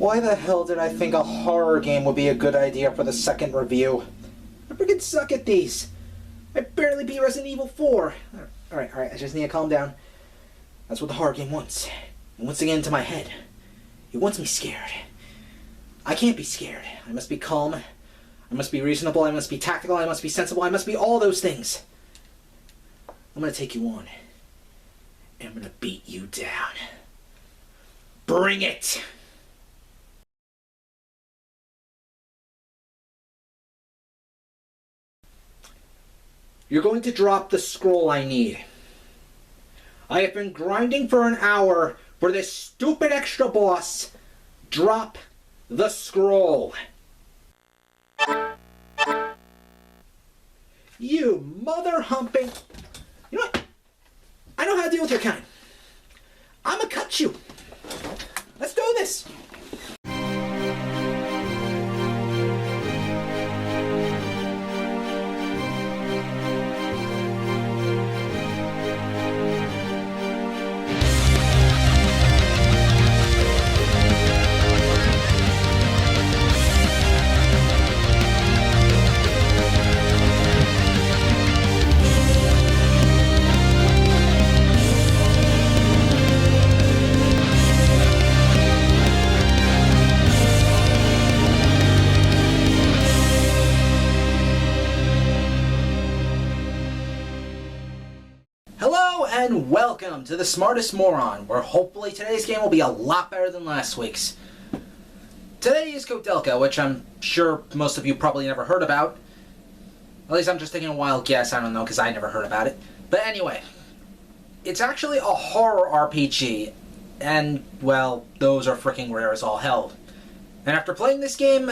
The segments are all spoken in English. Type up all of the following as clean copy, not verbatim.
Why the hell did I think a horror game would be a good idea for the second review? I freaking suck at these. I barely beat Resident Evil 4. Alright, I just need to calm down. That's what the horror game wants. It wants to get into my head. It wants me scared. I can't be scared. I must be calm. I must be reasonable. I must be tactical. I must be sensible. I must be all those things. I'm gonna take you on. And I'm gonna beat you down. Bring it! You're going to drop the scroll I need. I have been grinding for an hour for this stupid extra boss. Drop the scroll. You mother-humping... You know what? I know how to deal with your kind. I'ma cut you. Let's do this. Hello and welcome to the Smartest Moron, where hopefully today's game will be a lot better than last week's. Today is Koudelka, which I'm sure most of you probably never heard about. At least I'm just taking a wild guess, I don't know, because I never heard about it. But anyway, it's actually a horror RPG, and, well, those are freaking rare as all hell. And after playing this game,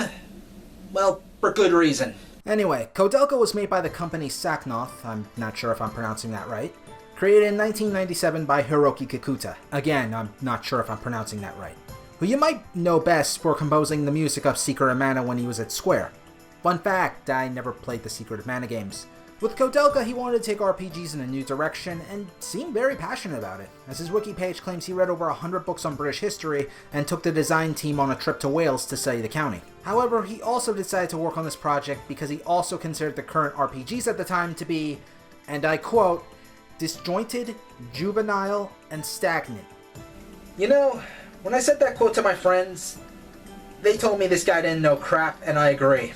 well, for good reason. Anyway, Koudelka was made by the company Saknoth, I'm not sure if I'm pronouncing that right, created in 1997 by Hiroki Kikuta. Again, I'm not sure if I'm pronouncing that right. Who you might know best for composing the music of Secret of Mana when he was at Square. Fun fact, I never played the Secret of Mana games. With Koudelka, he wanted to take RPGs in a new direction, and seemed very passionate about it. As his wiki page claims, he read over 100 books on British history, and took the design team on a trip to Wales to study the county. However, he also decided to work on this project because he also considered the current RPGs at the time to be, and I quote, disjointed, juvenile, and stagnant. You know, when I said that quote to my friends, they told me this guy didn't know crap, and I agree.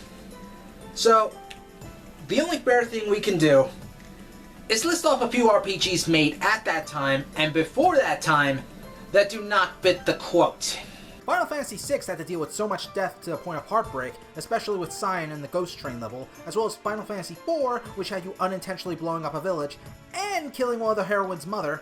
So, the only fair thing we can do is list off a few RPGs made at that time and before that time that do not fit the quote. Final Fantasy VI had to deal with so much death to the point of heartbreak, especially with Cyan and the Ghost Train level, as well as Final Fantasy IV, which had you unintentionally blowing up a village and killing one of the heroine's mother.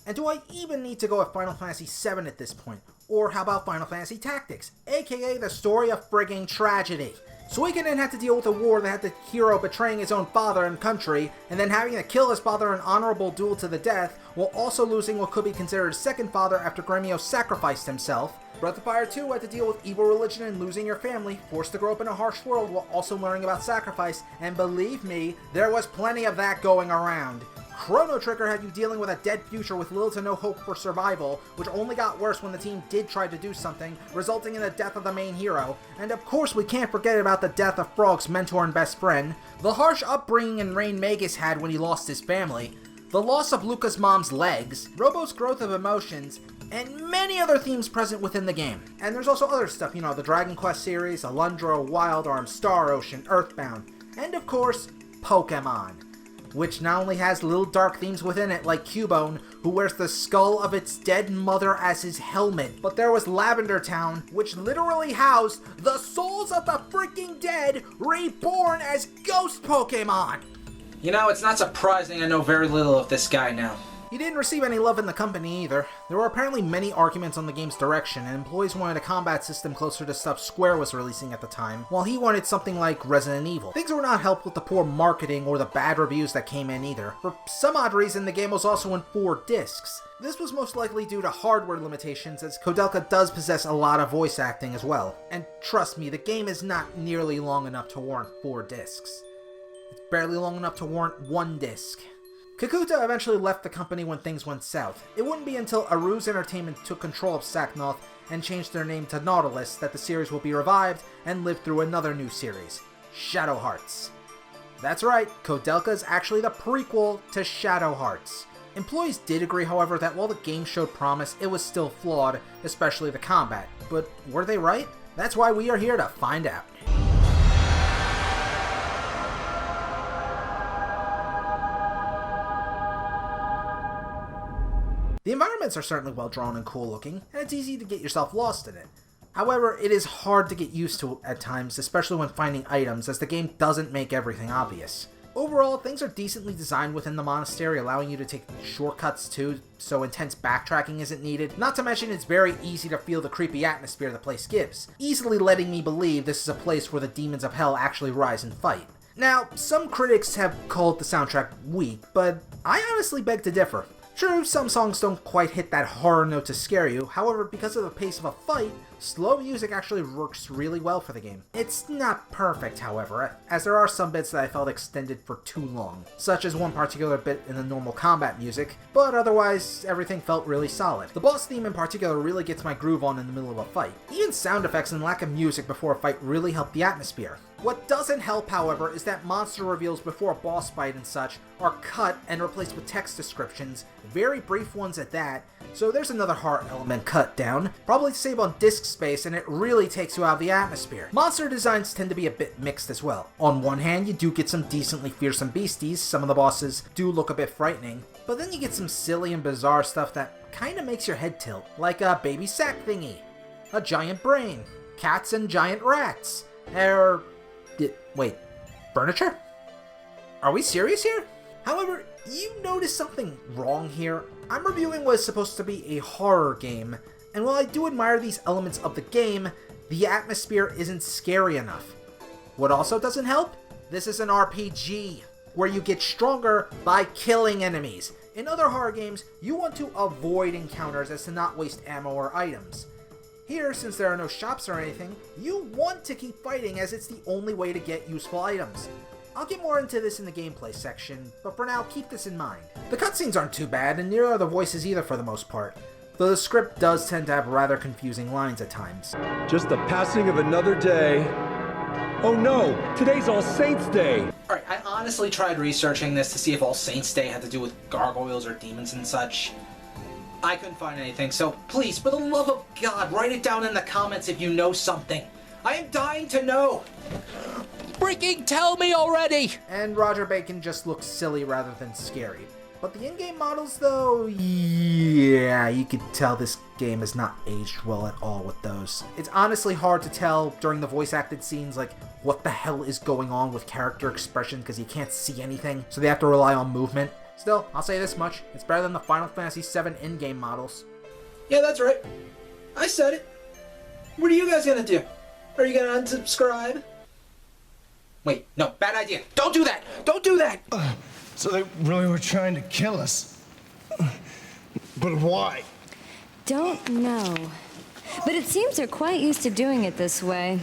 And do I even need to go with Final Fantasy VII at this point? Or how about Final Fantasy Tactics, aka the story of frigging tragedy? Suikoden had to deal with a war that had the hero betraying his own father and country, and then having to kill his father in an honorable duel to the death, while also losing what could be considered his second father after Gremio sacrificed himself. Breath of Fire 2 had to deal with evil religion and losing your family, forced to grow up in a harsh world while also learning about sacrifice, and believe me, there was plenty of that going around. Chrono Trigger had you dealing with a dead future with little to no hope for survival, which only got worse when the team did try to do something, resulting in the death of the main hero. And of course we can't forget about the death of Frog's mentor and best friend, the harsh upbringing Rain Magus had when he lost his family, the loss of Luca's mom's legs, Robo's growth of emotions, and many other themes present within the game. And there's also other stuff, you know, the Dragon Quest series, Alundra, Wild Arms, Star Ocean, Earthbound, and of course, Pokemon, which not only has little dark themes within it like Cubone, who wears the skull of its dead mother as his helmet, but there was Lavender Town, which literally housed the souls of the freaking dead reborn as ghost Pokemon! You know, it's not surprising I know very little of this guy now. He didn't receive any love in the company either. There were apparently many arguments on the game's direction, and employees wanted a combat system closer to stuff Square was releasing at the time, while he wanted something like Resident Evil. Things were not helped with the poor marketing or the bad reviews that came in either. For some odd reason, the game was also in 4 discs. This was most likely due to hardware limitations, as Koudelka does possess a lot of voice acting as well. And trust me, the game is not nearly long enough to warrant 4 discs. It's barely long enough to warrant 1 disc. Kakuta eventually left the company when things went south. It wouldn't be until Aru's Entertainment took control of Sacknoth and changed their name to Nautilus that the series will be revived and live through another new series, Shadow Hearts. That's right, Koudelka is actually the prequel to Shadow Hearts. Employees did agree, however, that while the game showed promise, it was still flawed, especially the combat. But were they right? That's why we are here to find out. The environments are certainly well drawn and cool looking, and it's easy to get yourself lost in it. However, it is hard to get used to at times, especially when finding items, as the game doesn't make everything obvious. Overall, things are decently designed within the monastery, allowing you to take shortcuts too, so intense backtracking isn't needed. Not to mention, it's very easy to feel the creepy atmosphere the place gives, easily letting me believe this is a place where the demons of hell actually rise and fight. Now, some critics have called the soundtrack weak, but I honestly beg to differ. True, some songs don't quite hit that horror note to scare you, however, because of the pace of a fight, slow music actually works really well for the game. It's not perfect, however, as there are some bits that I felt extended for too long, such as one particular bit in the normal combat music, but otherwise, everything felt really solid. The boss theme in particular really gets my groove on in the middle of a fight. Even sound effects and lack of music before a fight really help the atmosphere. What doesn't help, however, is that monster reveals before a boss fight and such are cut and replaced with text descriptions, very brief ones at that, so there's another horror element cut down, probably to save on disk space, and it really takes you out of the atmosphere. Monster designs tend to be a bit mixed as well. On one hand, you do get some decently fearsome beasties, some of the bosses do look a bit frightening, but then you get some silly and bizarre stuff that kinda makes your head tilt, like a baby sack thingy, a giant brain, cats and giant rats, wait, furniture? Are we serious here? However, you notice something wrong here. I'm reviewing what is supposed to be a horror game, and while I do admire these elements of the game, the atmosphere isn't scary enough. What also doesn't help? This is an RPG, where you get stronger by killing enemies. In other horror games, you want to avoid encounters as to not waste ammo or items. Here, since there are no shops or anything, you want to keep fighting as it's the only way to get useful items. I'll get more into this in the gameplay section, but for now, keep this in mind. The cutscenes aren't too bad, and neither are the voices either for the most part, though the script does tend to have rather confusing lines at times. Just the passing of another day. Oh no, today's All Saints' Day! Alright, I honestly tried researching this to see if All Saints' Day had to do with gargoyles or demons and such. I couldn't find anything, so please, for the love of God, write it down in the comments if you know something. I am dying to know! Freaking tell me already! And Roger Bacon just looks silly rather than scary. But the in-game models, though, yeah, you could tell this game has not aged well at all with those. It's honestly hard to tell during the voice-acted scenes, like, what the hell is going on with character expression because you can't see anything, so they have to rely on movement. Still, I'll say this much, it's better than the Final Fantasy VII in-game models. Yeah, that's right. I said it. What are you guys gonna do? Are you gonna unsubscribe? Wait, no, bad idea. Don't do that! Don't do that! So they really were trying to kill us. But why? Don't know. But it seems they're quite used to doing it this way.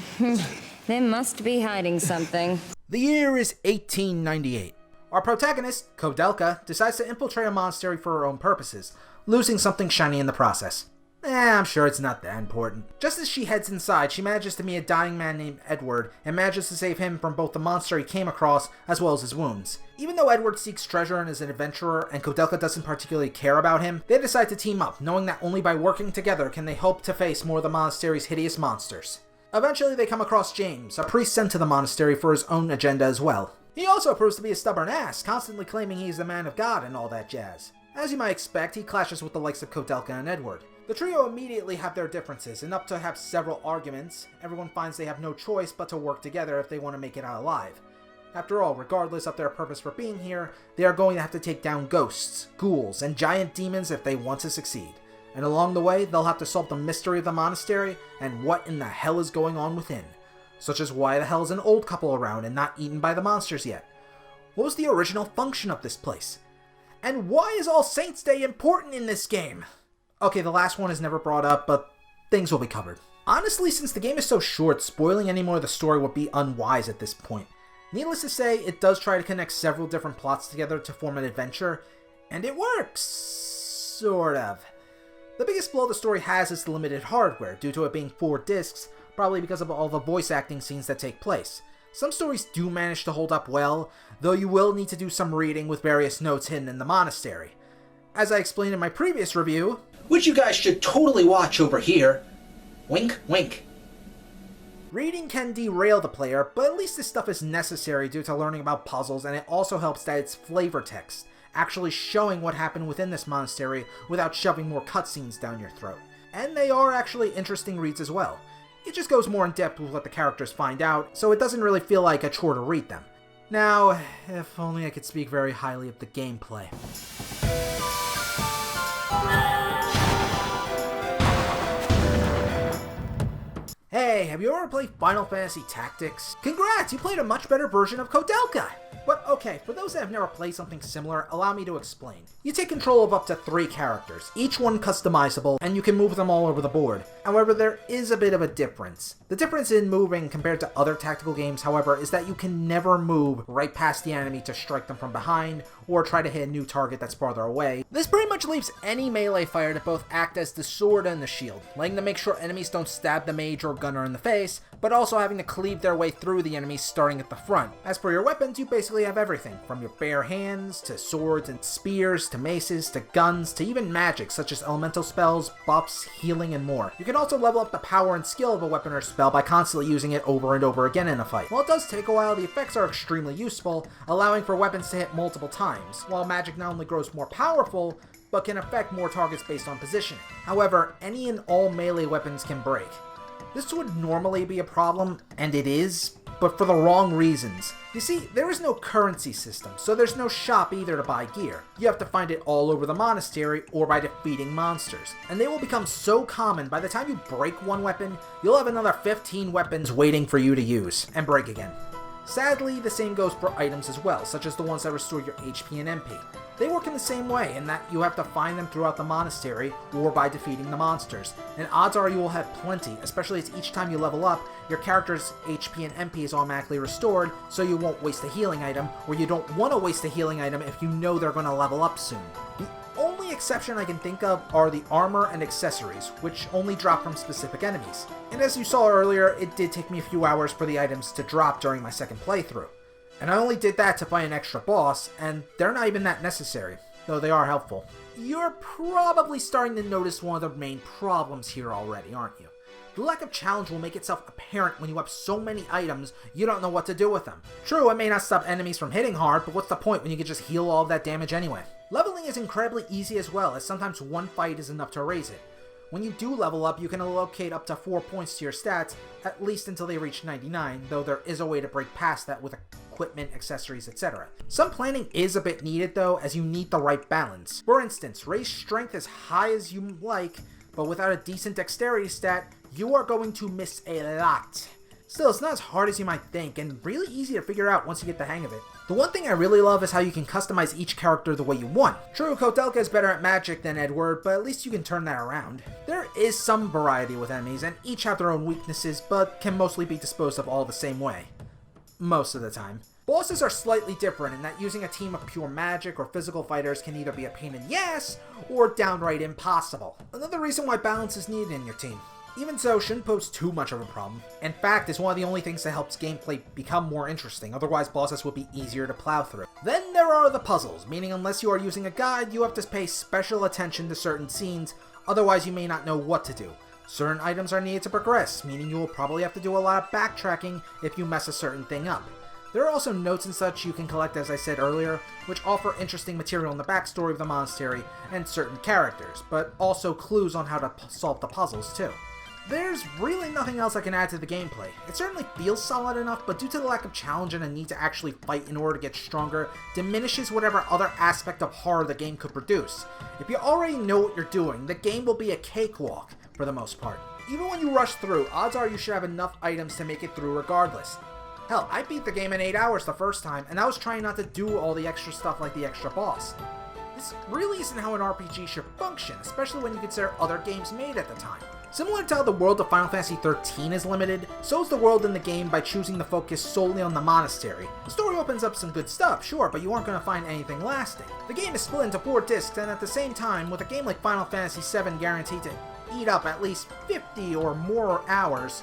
They must be hiding something. The year is 1898. Our protagonist, Koudelka, decides to infiltrate a monastery for her own purposes, losing something shiny in the process. I'm sure it's not that important. Just as she heads inside, she manages to meet a dying man named Edward, and manages to save him from both the monster he came across, as well as his wounds. Even though Edward seeks treasure and is an adventurer, and Koudelka doesn't particularly care about him, they decide to team up, knowing that only by working together can they hope to face more of the monastery's hideous monsters. Eventually they come across James, a priest sent to the monastery for his own agenda as well. He also proves to be a stubborn ass, constantly claiming he's the man of God and all that jazz. As you might expect, he clashes with the likes of Koudelka and Edward. The trio immediately have their differences, and up to have several arguments, everyone finds they have no choice but to work together if they want to make it out alive. After all, regardless of their purpose for being here, they are going to have to take down ghosts, ghouls, and giant demons if they want to succeed. And along the way, they'll have to solve the mystery of the monastery and what in the hell is going on within. Such as why the hell is an old couple around and not eaten by the monsters yet? What was the original function of this place? And why is All Saints' Day important in this game? Okay, the last one is never brought up, but things will be covered. Honestly, since the game is so short, spoiling any more of the story would be unwise at this point. Needless to say, it does try to connect several different plots together to form an adventure, and it works! Sort of. The biggest flaw the story has is the limited hardware, due to it being 4 discs, probably because of all the voice acting scenes that take place. Some stories do manage to hold up well, though you will need to do some reading with various notes hidden in the monastery. As I explained in my previous review, which you guys should totally watch over here. Wink, wink. Reading can derail the player, but at least this stuff is necessary due to learning about puzzles, and it also helps that it's flavor text, actually showing what happened within this monastery without shoving more cutscenes down your throat. And they are actually interesting reads as well. It just goes more in depth with what the characters find out, so it doesn't really feel like a chore to read them. Now, if only I could speak very highly of the gameplay. Hey, have you ever played Final Fantasy Tactics? Congrats, you played a much better version of Koudelka! But okay, for those that have never played something similar, allow me to explain. You take control of up to 3 characters, each one customizable, and you can move them all over the board. However, there is a bit of a difference. The difference in moving compared to other tactical games, however, is that you can never move right past the enemy to strike them from behind, or try to hit a new target that's farther away. This pretty much leaves any melee fighter to both act as the sword and the shield, letting them make sure enemies don't stab the mage or gunner in the face, but also having to cleave their way through the enemies starting at the front. As for your weapons, you basically have everything, from your bare hands, to swords and spears, to maces, to guns, to even magic such as elemental spells, buffs, healing, and more. You can also level up the power and skill of a weapon or spell by constantly using it over and over again in a fight. While it does take a while, the effects are extremely useful, allowing for weapons to hit multiple times, while magic not only grows more powerful, but can affect more targets based on positioning. However, any and all melee weapons can break. This would normally be a problem, and it is, but for the wrong reasons. You see, there is no currency system, so there's no shop either to buy gear. You have to find it all over the monastery or by defeating monsters. And they will become so common, by the time you break one weapon, you'll have another 15 weapons waiting for you to use, and break again. Sadly, the same goes for items as well, such as the ones that restore your HP and MP. They work in the same way, in that you have to find them throughout the monastery, or by defeating the monsters. And odds are you will have plenty, especially as each time you level up, your character's HP and MP is automatically restored, so you won't waste a healing item, or you don't want to waste a healing item if you know they're going to level up soon. The only exception I can think of are the armor and accessories, which only drop from specific enemies. And as you saw earlier, it did take me a few hours for the items to drop during my second playthrough. And I only did that to fight an extra boss, and they're not even that necessary, though they are helpful. You're probably starting to notice one of the main problems here already, aren't you? The lack of challenge will make itself apparent when you have so many items you don't know what to do with them. True, it may not stop enemies from hitting hard, but what's the point when you can just heal all of that damage anyway? Leveling is incredibly easy as well, as sometimes one fight is enough to raise it. When you do level up, you can allocate up to 4 points to your stats, at least until they reach 99, though there is a way to break past that with equipment, accessories, etc. Some planning is a bit needed though, as you need the right balance. For instance, raise strength as high as you like, but without a decent dexterity stat, you are going to miss a lot. Still, it's not as hard as you might think, and really easy to figure out once you get the hang of it. The one thing I really love is how you can customize each character the way you want. True, Koudelka is better at magic than Edward, but at least you can turn that around. There is some variety with enemies, and each have their own weaknesses, but can mostly be disposed of all the same way. Most of the time. Bosses are slightly different in that using a team of pure magic or physical fighters can either be a pain in the ass, or downright impossible. Another reason why balance is needed in your team. Even so, shouldn't pose too much of a problem. In fact, it's one of the only things that helps gameplay become more interesting, otherwise bosses would be easier to plow through. Then there are the puzzles, meaning unless you are using a guide, you have to pay special attention to certain scenes, otherwise you may not know what to do. Certain items are needed to progress, meaning you will probably have to do a lot of backtracking if you mess a certain thing up. There are also notes and such you can collect, as I said earlier, which offer interesting material in the backstory of the monastery and certain characters, but also clues on how to solve the puzzles too. There's really nothing else I can add to the gameplay. It certainly feels solid enough, but due to the lack of challenge and a need to actually fight in order to get stronger, diminishes whatever other aspect of horror the game could produce. If you already know what you're doing, the game will be a cakewalk, for the most part. Even when you rush through, odds are you should have enough items to make it through regardless. Hell, I beat the game in 8 hours the first time, and I was trying not to do all the extra stuff like the extra boss. This really isn't how an RPG should function, especially when you consider other games made at the time. Similar to how the world of Final Fantasy XIII is limited, so is the world in the game by choosing to focus solely on the monastery. The story opens up some good stuff, sure, but you aren't going to find anything lasting. The game is split into 4 discs, and at the same time, with a game like Final Fantasy VII guaranteed to eat up at least 50 or more hours,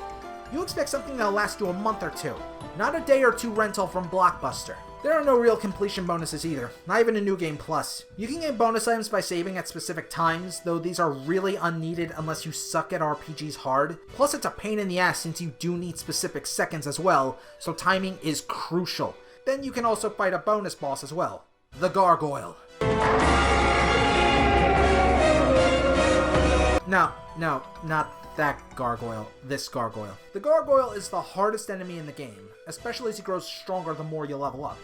you expect something that'll last you a month or two, not a day or two rental from Blockbuster. There are no real completion bonuses either, not even a New Game Plus. You can get bonus items by saving at specific times, though these are really unneeded unless you suck at RPGs hard. Plus it's a pain in the ass since you do need specific seconds as well, so timing is crucial. Then you can also fight a bonus boss as well, the Gargoyle. No, not that gargoyle, this gargoyle. The gargoyle is the hardest enemy in the game, especially as he grows stronger the more you level up.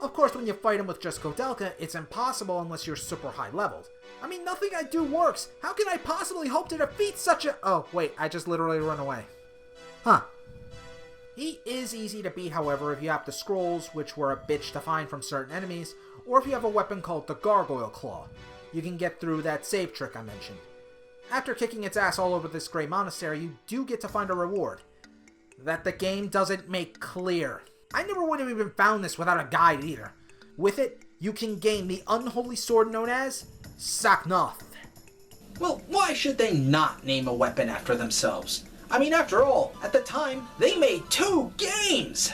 Of course, when you fight him with just Koudelka, it's impossible unless you're super high leveled. I mean, nothing I do works. How can I possibly hope to defeat such a— oh, wait, I just literally run away. Huh. He is easy to beat, however, if you have the scrolls, which were a bitch to find from certain enemies, or if you have a weapon called the Gargoyle Claw. You can get through that save trick I mentioned. After kicking its ass all over this great monastery, you do get to find a reward that the game doesn't make clear. I never would have even found this without a guide either. With it, you can gain the unholy sword known as Saknoth. Well, why should they not name a weapon after themselves? I mean, after all, at the time, they made 2 games!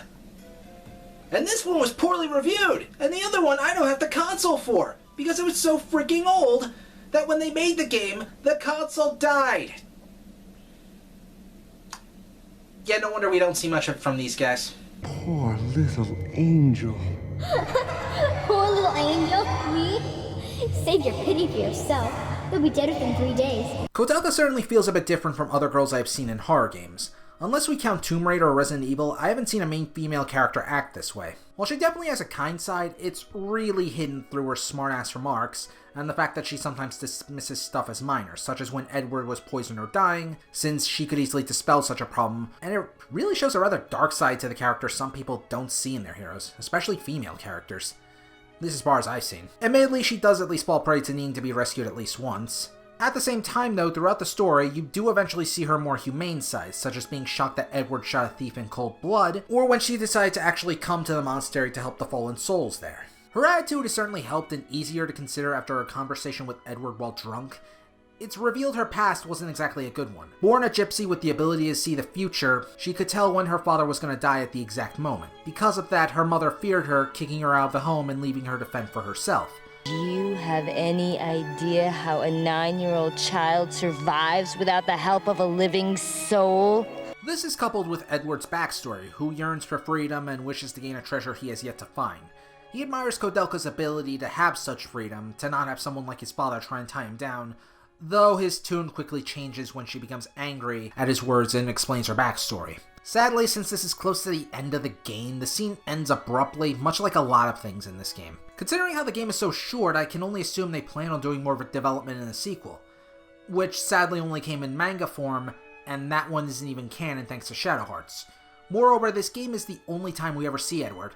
And this one was poorly reviewed, and the other one I don't have the console for, because it was so freaking old that when they made the game, the console died. Yeah, no wonder we don't see much from these guys. Poor little angel. Poor little angel? Me? Save your pity for yourself. You'll be dead within 3 days. Koudelka certainly feels a bit different from other girls I've seen in horror games. Unless we count Tomb Raider or Resident Evil, I haven't seen a main female character act this way. While she definitely has a kind side, it's really hidden through her smart-ass remarks, and the fact that she sometimes dismisses stuff as minor, such as when Edward was poisoned or dying, since she could easily dispel such a problem, and it really shows a rather dark side to the character some people don't see in their heroes, especially female characters. At least as far as I've seen. Admittedly, she does at least fall prey to needing to be rescued at least once. At the same time though, throughout the story, you do eventually see her more humane side, such as being shocked that Edward shot a thief in cold blood, or when she decided to actually come to the monastery to help the fallen souls there. Her attitude has certainly helped and easier to consider after her conversation with Edward while drunk. It's revealed her past wasn't exactly a good one. Born a gypsy with the ability to see the future, she could tell when her father was going to die at the exact moment. Because of that, her mother feared her, kicking her out of the home and leaving her to fend for herself. Do you have any idea how a 9-year-old child survives without the help of a living soul? This is coupled with Edward's backstory, who yearns for freedom and wishes to gain a treasure he has yet to find. He admires Koudelka's ability to have such freedom, to not have someone like his father try and tie him down, though his tune quickly changes when she becomes angry at his words and explains her backstory. Sadly, since this is close to the end of the game, the scene ends abruptly, much like a lot of things in this game. Considering how the game is so short, I can only assume they plan on doing more of a development in the sequel, which sadly only came in manga form, and that one isn't even canon thanks to Shadow Hearts. Moreover, this game is the only time we ever see Edward.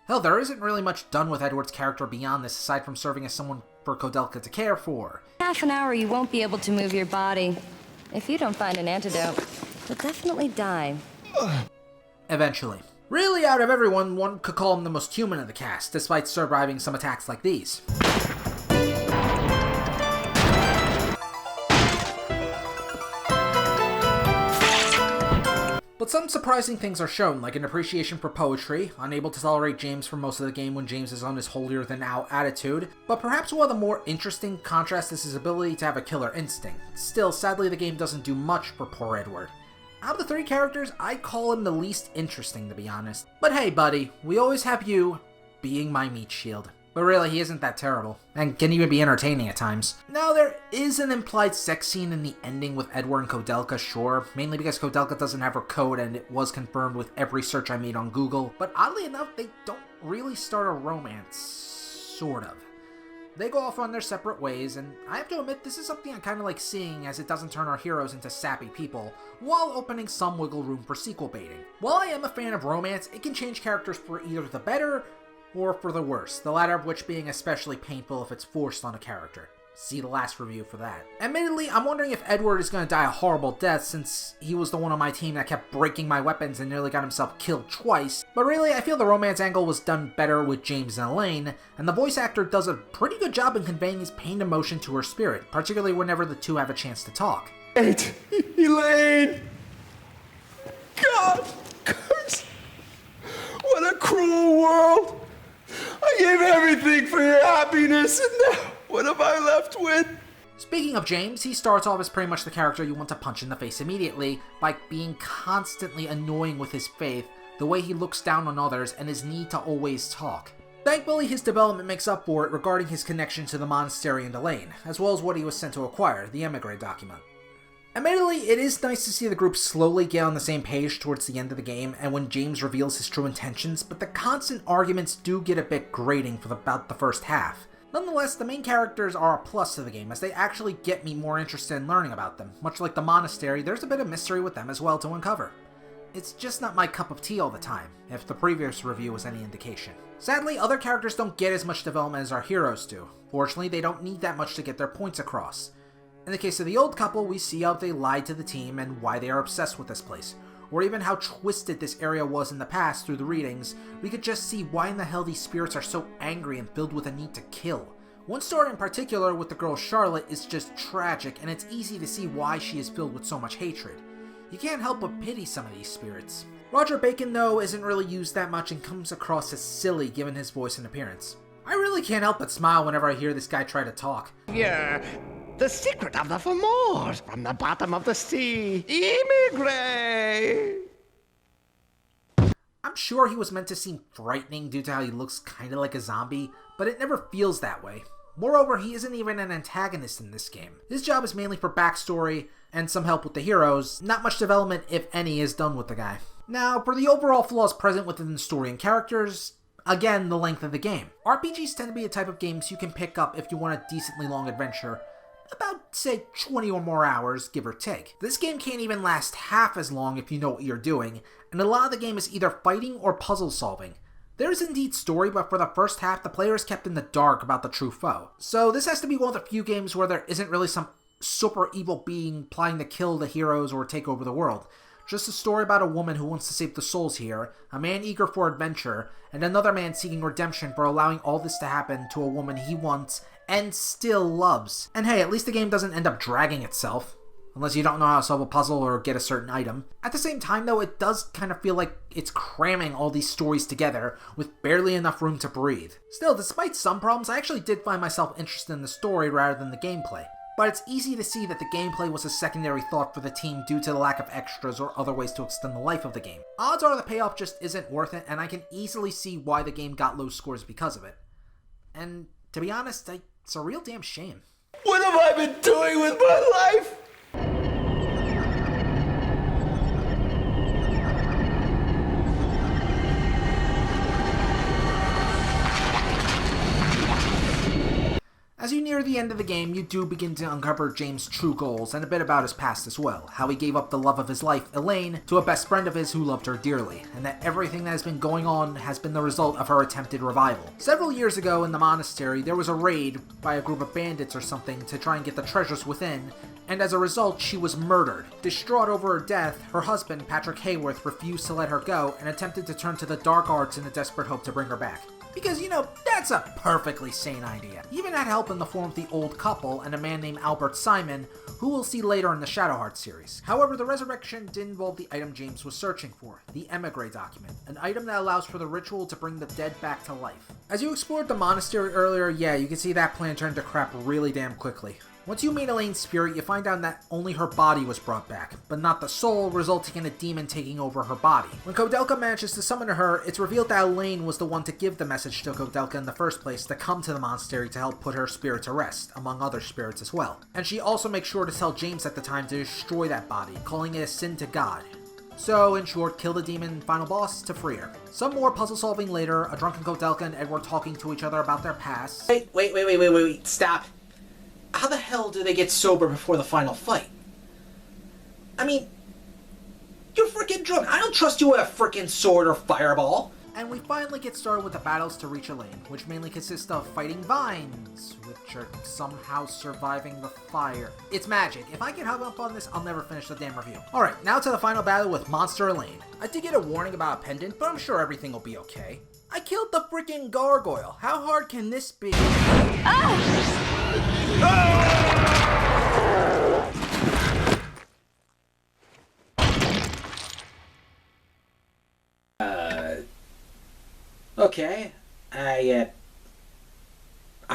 Hell, there isn't really much done with Edward's character beyond this, aside from serving as someone for Koudelka to care for. Half an hour you won't be able to move your body. If you don't find an antidote, you'll definitely die. Eventually. Really, out of everyone, one could call him the most human of the cast, despite surviving some attacks like these. But some surprising things are shown, like an appreciation for poetry, unable to tolerate James for most of the game when James is on his holier-than-thou attitude, but perhaps one of the more interesting contrasts is his ability to have a killer instinct. Still, sadly the game doesn't do much for poor Edward. Out of the 3 characters, I call him the least interesting, to be honest. But hey buddy, we always have you being my meat shield. But really, he isn't that terrible, and can even be entertaining at times. Now, there is an implied sex scene in the ending with Edward and Koudelka, sure, mainly because Koudelka doesn't have her code and it was confirmed with every search I made on Google, but oddly enough, they don't really start a romance. Sort of. They go off on their separate ways, and I have to admit this is something I kinda like seeing as it doesn't turn our heroes into sappy people, while opening some wiggle room for sequel baiting. While I am a fan of romance, it can change characters for either the better or for the worse, the latter of which being especially painful if it's forced on a character. See the last review for that. Admittedly, I'm wondering if Edward is going to die a horrible death since he was the one on my team that kept breaking my weapons and nearly got himself killed twice, but really I feel the romance angle was done better with James and Elaine, and the voice actor does a pretty good job in conveying his pained emotion to her spirit, particularly whenever the two have a chance to talk. Wait, Elaine! God, curse! What a cruel world! I gave everything for your happiness, and now what am I left with? Speaking of James, he starts off as pretty much the character you want to punch in the face immediately by being constantly annoying with his faith, the way he looks down on others, and his need to always talk. Thankfully, his development makes up for it regarding his connection to the monastery and Elaine, as well as what he was sent to acquire, the emigre document. Admittedly, it is nice to see the group slowly get on the same page towards the end of the game and when James reveals his true intentions, but the constant arguments do get a bit grating for about the first half. Nonetheless, the main characters are a plus to the game, as they actually get me more interested in learning about them. Much like the monastery, there's a bit of mystery with them as well to uncover. It's just not my cup of tea all the time, if the previous review was any indication. Sadly, other characters don't get as much development as our heroes do. Fortunately, they don't need that much to get their points across. In the case of the old couple, we see how they lied to the team and why they are obsessed with this place, or even how twisted this area was in the past through the readings. We could just see why in the hell these spirits are so angry and filled with a need to kill. One story in particular with the girl Charlotte is just tragic, and it's easy to see why she is filled with so much hatred. You can't help but pity some of these spirits. Roger Bacon, though, isn't really used that much and comes across as silly given his voice and appearance. I really can't help but smile whenever I hear this guy try to talk. Yeah, the secret of the Fomors from the bottom of the sea. Emigre! I'm sure he was meant to seem frightening due to how he looks kinda like a zombie, but it never feels that way. Moreover, he isn't even an antagonist in this game. His job is mainly for backstory and some help with the heroes. Not much development, if any, is done with the guy. Now, for the overall flaws present within the story and characters, again, the length of the game. RPGs tend to be a type of games you can pick up if you want a decently long adventure. About, say, 20 or more hours, give or take. This game can't even last half as long if you know what you're doing, and a lot of the game is either fighting or puzzle solving. There is indeed story, but for the first half, the player is kept in the dark about the true foe. So this has to be one of the few games where there isn't really some super evil being plotting to kill the heroes or take over the world. Just a story about a woman who wants to save the souls here, a man eager for adventure, and another man seeking redemption for allowing all this to happen to a woman he wants and still loves. And hey, at least the game doesn't end up dragging itself, unless you don't know how to solve a puzzle or get a certain item. At the same time though, it does kind of feel like it's cramming all these stories together with barely enough room to breathe. Still, despite some problems, I actually did find myself interested in the story rather than the gameplay. But it's easy to see that the gameplay was a secondary thought for the team due to the lack of extras or other ways to extend the life of the game. Odds are the payoff just isn't worth it, and I can easily see why the game got low scores because of it. And to be honest, it's a real damn shame. What have I been doing with my life? As you near the end of the game, you do begin to uncover James' true goals and a bit about his past as well, how he gave up the love of his life, Elaine, to a best friend of his who loved her dearly, and that everything that has been going on has been the result of her attempted revival. Several years ago in the monastery, there was a raid by a group of bandits or something to try and get the treasures within, and as a result, she was murdered. Distraught over her death, her husband, Patrick Hayworth, refused to let her go and attempted to turn to the dark arts in a desperate hope to bring her back. Because, that's a perfectly sane idea. He even had help in the form of the old couple and a man named Albert Simon, who we'll see later in the Shadowheart series. However, the resurrection did involve the item James was searching for, the emigre document, an item that allows for the ritual to bring the dead back to life. As you explored the monastery earlier, yeah, you can see that plan turned to crap really damn quickly. Once you meet Elaine's spirit, you find out that only her body was brought back, but not the soul, resulting in a demon taking over her body. When Koudelka manages to summon her, it's revealed that Elaine was the one to give the message to Koudelka in the first place to come to the monastery to help put her spirit to rest, among other spirits as well. And she also makes sure to tell James at the time to destroy that body, calling it a sin to God. So, in short, kill the demon final boss to free her. Some more puzzle solving later, a drunken Koudelka and Edward talking to each other about their past. Wait, stop. How the hell do they get sober before the final fight? I mean, you're freaking drunk. I don't trust you with a freaking sword or fireball. And we finally get started with the battles to reach Elaine, which mainly consist of fighting vines, which are somehow surviving the fire. It's magic. If I get hung up on this, I'll never finish the damn review. Alright, now to the final battle with Monster Elaine. I did get a warning about a pendant, but I'm sure everything will be okay. I killed the freaking gargoyle. How hard can this be? Okay, I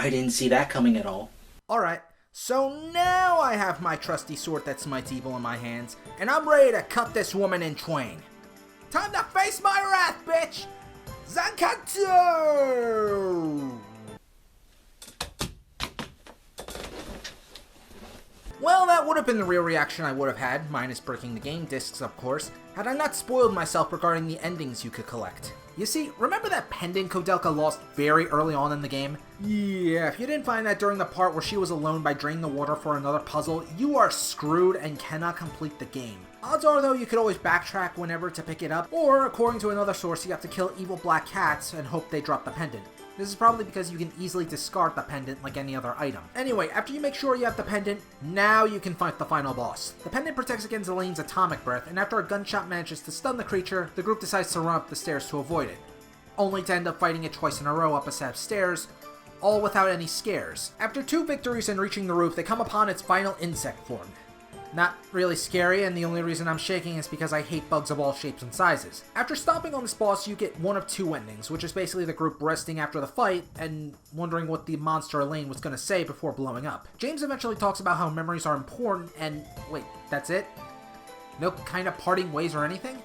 didn't see that coming at all. Alright, so now I have my trusty sword that smites evil in my hands, and I'm ready to cut this woman in twain. Time to face my wrath, bitch! Zankanto! Well, that would have been the real reaction I would have had, minus breaking the game discs, of course, had I not spoiled myself regarding the endings you could collect. You see, remember that pendant Koudelka lost very early on in the game? Yeah, if you didn't find that during the part where she was alone by draining the water for another puzzle, you are screwed and cannot complete the game. Odds are, though, you could always backtrack whenever to pick it up, or, according to another source, you have to kill evil black cats and hope they drop the pendant. This is probably because you can easily discard the pendant like any other item. Anyway, after you make sure you have the pendant, now you can fight the final boss. The pendant protects against Elaine's atomic breath, and after a gunshot manages to stun the creature, the group decides to run up the stairs to avoid it, only to end up fighting it twice in a row up a set of stairs, all without any scares. After 2 victories and reaching the roof, they come upon its final insect form. Not really scary, and the only reason I'm shaking is because I hate bugs of all shapes and sizes. After stomping on this boss, you get one of 2 endings, which is basically the group resting after the fight and wondering what the monster Elaine was going to say before blowing up. James eventually talks about how memories are important, and wait, that's it? No kind of parting ways or anything?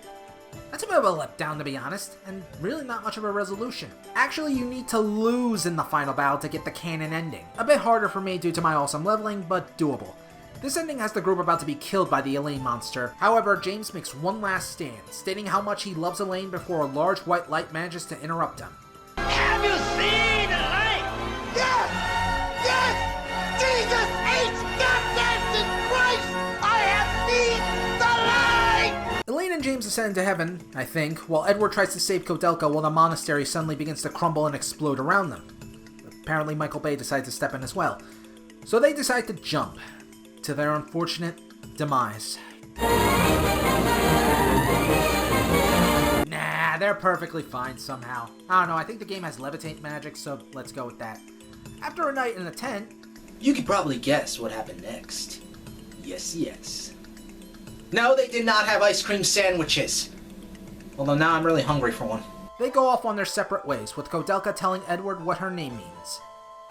That's a bit of a letdown, to be honest, and really not much of a resolution. Actually, you need to lose in the final battle to get the canon ending. A bit harder for me due to my awesome leveling, but doable. This ending has the group about to be killed by the Elaine monster. However, James makes one last stand, stating how much he loves Elaine before a large white light manages to interrupt him. Have you seen the light? Yes! Yes! Jesus H. Goddamn Christ! I have seen the light! Elaine and James ascend to heaven, I think, while Edward tries to save Koudelka while the monastery suddenly begins to crumble and explode around them. Apparently Michael Bay decides to step in as well. So they decide to jump, to their unfortunate demise. Nah, they're perfectly fine somehow. I don't know, I think the game has levitate magic, so let's go with that. After a night in the tent... You could probably guess what happened next. Yes, yes. No, they did not have ice cream sandwiches. Although now I'm really hungry for one. They go off on their separate ways, with Koudelka telling Edward what her name means.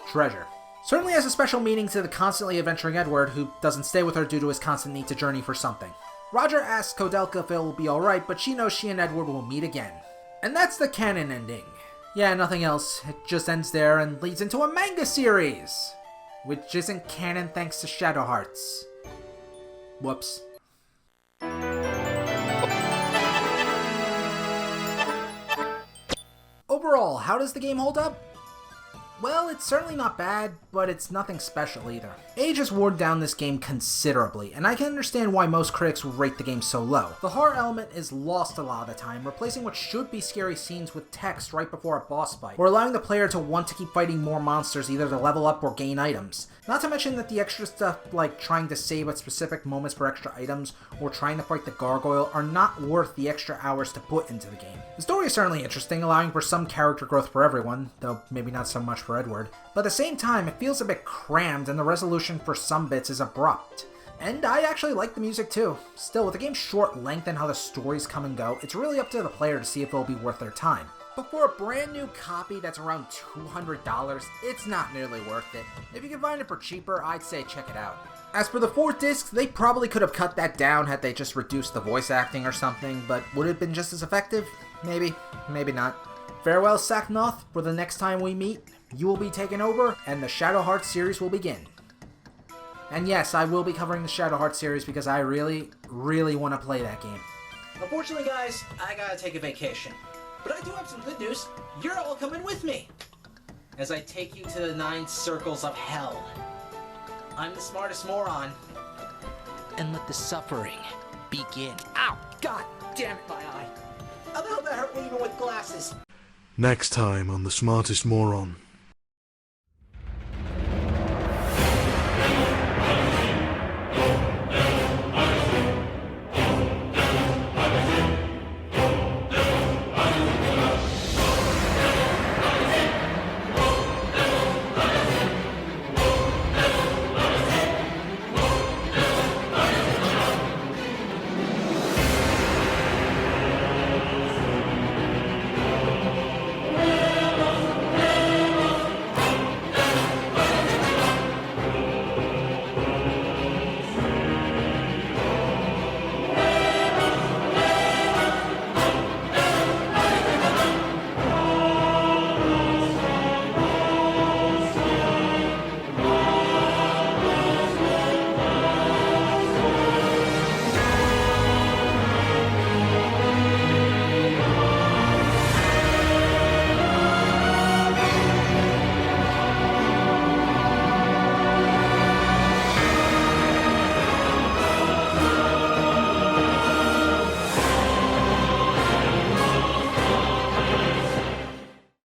Treasure. Certainly has a special meaning to the constantly adventuring Edward, who doesn't stay with her due to his constant need to journey for something. Roger asks Koudelka if it will be alright, but she knows she and Edward will meet again. And that's the canon ending. Yeah, nothing else. It just ends there and leads into a manga series! Which isn't canon thanks to Shadow Hearts. Whoops. Overall, how does the game hold up? Well, it's certainly not bad, but it's nothing special either. Age has worn down this game considerably, and I can understand why most critics would rate the game so low. The horror element is lost a lot of the time, replacing what should be scary scenes with text right before a boss fight, or allowing the player to want to keep fighting more monsters either to level up or gain items. Not to mention that the extra stuff, like trying to save at specific moments for extra items, or trying to fight the gargoyle, are not worth the extra hours to put into the game. The story is certainly interesting, allowing for some character growth for everyone, though maybe not so much for Edward, but at the same time it feels a bit crammed and the resolution for some bits is abrupt. And I actually like the music too. Still, with the game's short length and how the stories come and go, it's really up to the player to see if it'll be worth their time. But for a brand new copy that's around $200, it's not nearly worth it. If you can find it for cheaper, I'd say check it out. As for the 4 discs, they probably could have cut that down had they just reduced the voice acting or something, but would it have been just as effective? Maybe, maybe not. Farewell, Saknoth, for the next time we meet, you will be taken over, and the Shadow Hearts series will begin. And yes, I will be covering the Shadow Hearts series because I really, really want to play that game. Unfortunately, guys, I gotta take a vacation. But I do have some good news. You're all coming with me as I take you to the 9 circles of hell. I'm the Smartest Moron. And let the suffering begin. Ow! God damn it, my eye. How the hell that hurt me even with glasses? Next time on The Smartest Moron.